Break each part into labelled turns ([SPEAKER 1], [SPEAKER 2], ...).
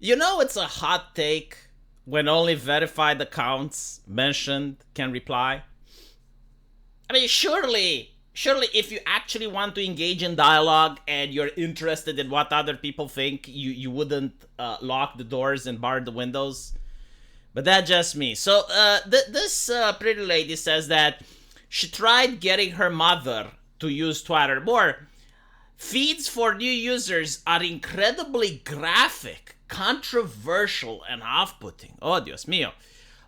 [SPEAKER 1] You know it's a hot take when only verified accounts mentioned can reply. I mean, surely if you actually want to engage in dialogue and you're interested in what other people think, you wouldn't lock the doors and bar the windows. But that's just me. So this pretty lady says that she tried getting her mother to use Twitter more. Feeds for new users are incredibly graphic, controversial, and off-putting. Oh, Dios mío.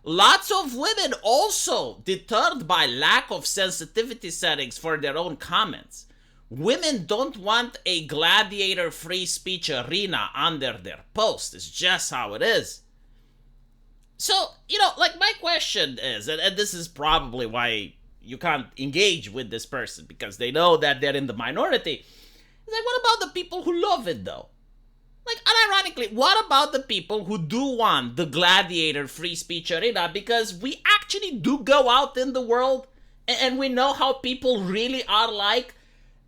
[SPEAKER 1] Lots of women also deterred by lack of sensitivity settings for their own comments. Women don't want a gladiator free speech arena under their post. It's just how it is. So, like my question is, and this is probably why you can't engage with this person, because they know that they're in the minority. It's like, what about the people who love it though? Like, unironically, what about the people who do want the gladiator free speech arena? Because we actually do go out in the world and we know how people really are like.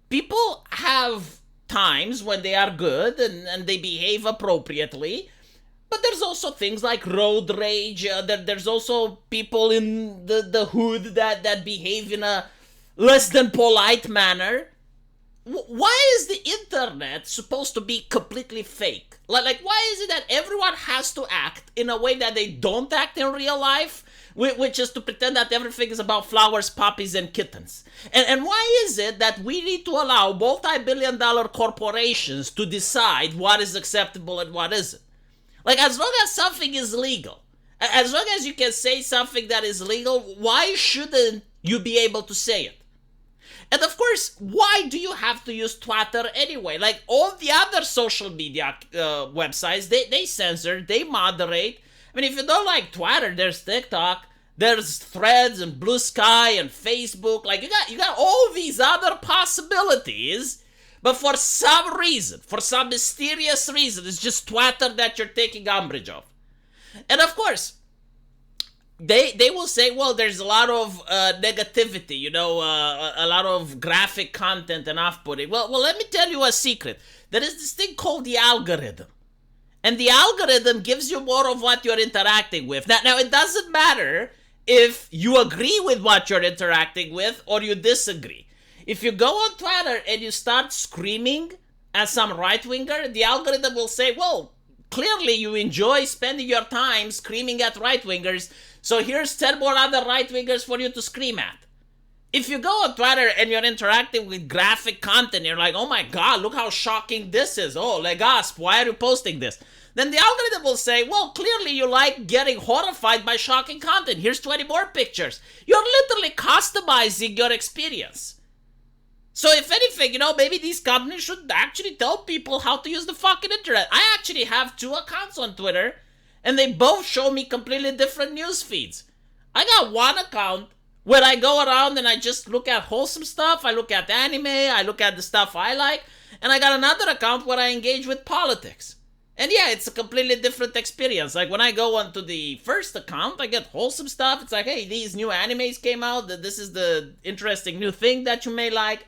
[SPEAKER 1] People have times when they are good and they behave appropriately. But there's also things like road rage. There's also people in the hood that behave in a less than polite manner. Why is the internet supposed to be completely fake? Like, why is it that everyone has to act in a way that they don't act in real life? Which is to pretend that everything is about flowers, puppies, and kittens. And why is it that we need to allow multi-billion-dollar corporations to decide what is acceptable and what isn't? Like, as long as something is legal, as long as you can say something that is legal, why shouldn't you be able to say it? And of course, why do you have to use Twitter anyway? Like, all the other social media websites, they censor, they moderate. I mean, if you don't like Twitter, there's TikTok, there's Threads and Blue Sky and Facebook. Like, you got all these other possibilities. But for some reason, for some mysterious reason, it's just Twitter that you're taking umbrage of. And of course, they will say, well, there's a lot of negativity, a lot of graphic content and off-putting. Well, let me tell you a secret. There is this thing called the algorithm. And the algorithm gives you more of what you're interacting with. Now it doesn't matter if you agree with what you're interacting with or you disagree. If you go on Twitter and you start screaming at some right-winger, the algorithm will say, well, clearly you enjoy spending your time screaming at right-wingers, so here's 10 more other right-wingers for you to scream at. If you go on Twitter and you're interacting with graphic content, you're like, oh my god, look how shocking this is. Oh, legasp, why are you posting this? Then the algorithm will say, well, clearly you like getting horrified by shocking content. Here's 20 more pictures. You're literally customizing your experience. So if anything, maybe these companies should actually tell people how to use the fucking internet. I actually have 2 accounts on Twitter, and they both show me completely different news feeds. I got one account where I go around and I just look at wholesome stuff, I look at anime, I look at the stuff I like, and I got another account where I engage with politics. And yeah, it's a completely different experience. Like, when I go onto the first account, I get wholesome stuff. It's like, hey, these new animes came out. This is the interesting new thing that you may like.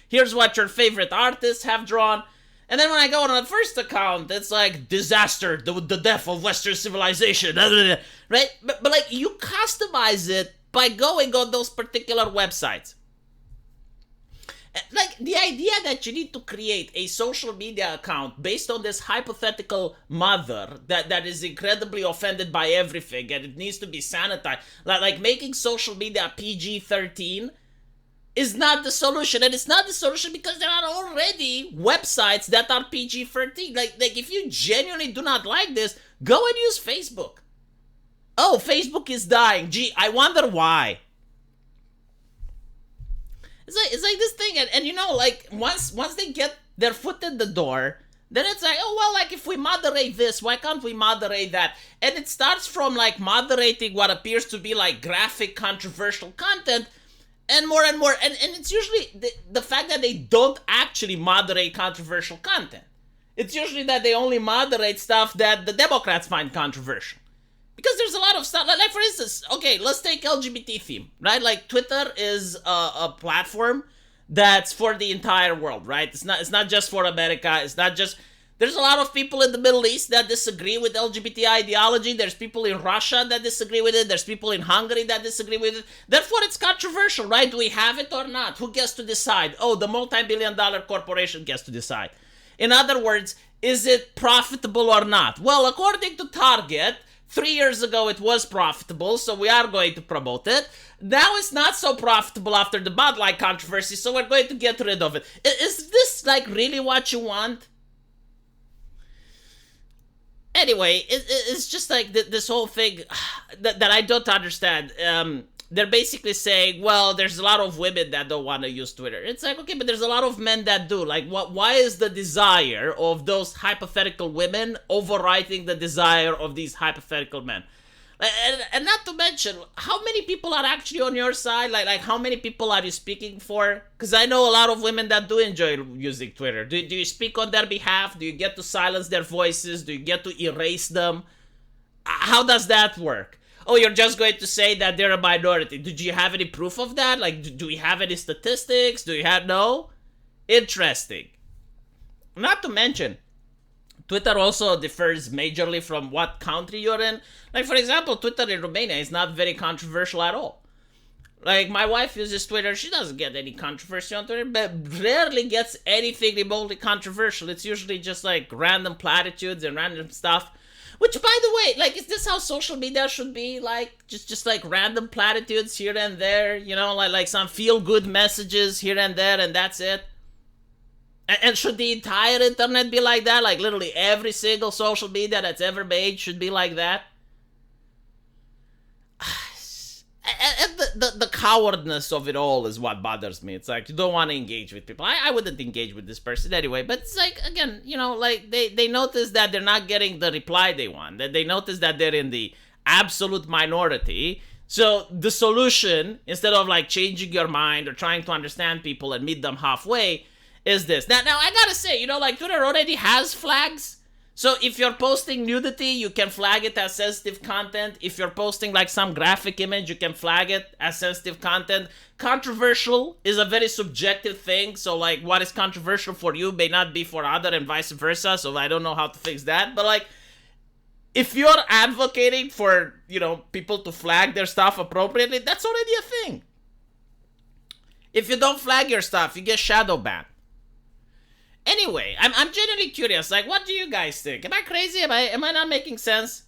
[SPEAKER 1] Here's what your favorite artists have drawn. And then when I go on the first account, it's like, disaster, the death of Western civilization, right? But like, you customize it by going on those particular websites. Like, the idea that you need to create a social media account based on this hypothetical mother that is incredibly offended by everything and it needs to be sanitized, like making social media PG-13 is not the solution. And it's not the solution because there are already websites that are PG-13. Like if you genuinely do not like this, go and use Facebook. Oh, Facebook is dying. Gee, I wonder why. It's like this thing, and like, once they get their foot in the door, then it's like, oh, well, like, if we moderate this, why can't we moderate that? And it starts from, like, moderating what appears to be, like, graphic, controversial content, and more, and it's usually the fact that they don't actually moderate controversial content. It's usually that they only moderate stuff that the Democrats find controversial. Because there's a lot of stuff, like for instance, okay, let's take LGBT theme, right? Like, Twitter is a platform that's for the entire world, right? It's not just for America. It's not just, There's a lot of people in the Middle East that disagree with LGBT ideology. There's people in Russia that disagree with it. There's people in Hungary that disagree with it. Therefore, it's controversial, right? Do we have it or not? Who gets to decide? Oh, the multi-billion-dollar corporation gets to decide. In other words, is it profitable or not? Well, according to Target, 3 years ago it was profitable, so we are going to promote it. Now it's not so profitable after the Bud Light controversy, so we're going to get rid of it. Is this like really what you want? Anyway, it's just like this whole thing that I don't understand. They're basically saying, well, there's a lot of women that don't want to use Twitter. It's like, okay, but there's a lot of men that do. Like, why is the desire of those hypothetical women overriding the desire of these hypothetical men? And not to mention, how many people are actually on your side? Like how many people are you speaking for? Because I know a lot of women that do enjoy using Twitter. Do you speak on their behalf? Do you get to silence their voices? Do you get to erase them? How does that work? Oh, you're just going to say that they're a minority. Did you have any proof of that? Like, do we have any statistics? Do you have... No? Interesting. Not to mention, Twitter also differs majorly from what country you're in. Like, for example, Twitter in Romania is not very controversial at all. Like, my wife uses Twitter. She doesn't get any controversy on Twitter, but rarely gets anything remotely controversial. It's usually just, like, random platitudes and random stuff. Which, by the way, like, is this how social media should be? Like, just like, random platitudes here and there, you know? Like some feel-good messages here and there, and that's it? And should the entire internet be like that? Like, literally every single social media that's ever made should be like that? And the cowardness of it all is what bothers me. It's like, you don't want to engage with people. I wouldn't engage with this person anyway. But it's like, again, you know, like, they notice that they're not getting the reply they want. That they notice that they're in the absolute minority. So the solution, instead of, like, changing your mind or trying to understand people and meet them halfway, is this. Now I gotta say, you know, like, Twitter already has flags. So if you're posting nudity, you can flag it as sensitive content. If you're posting like some graphic image, you can flag it as sensitive content. Controversial is a very subjective thing. So like what is controversial for you may not be for other and vice versa. So I don't know how to fix that. But like if you're advocating for, you know, people to flag their stuff appropriately, that's already a thing. If you don't flag your stuff, you get shadow banned. Anyway, I'm genuinely curious. Like, what do you guys think? Am I crazy? Am I not making sense?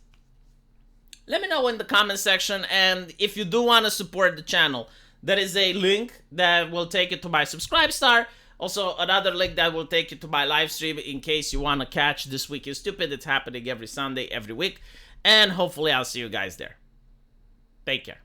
[SPEAKER 1] Let me know in the comment section. And if you do want to support the channel, there is a link that will take you to my Subscribe Star. Also, another link that will take you to my live stream in case you want to catch This Week is Stupid. It's happening every Sunday, every week. And hopefully I'll see you guys there. Take care.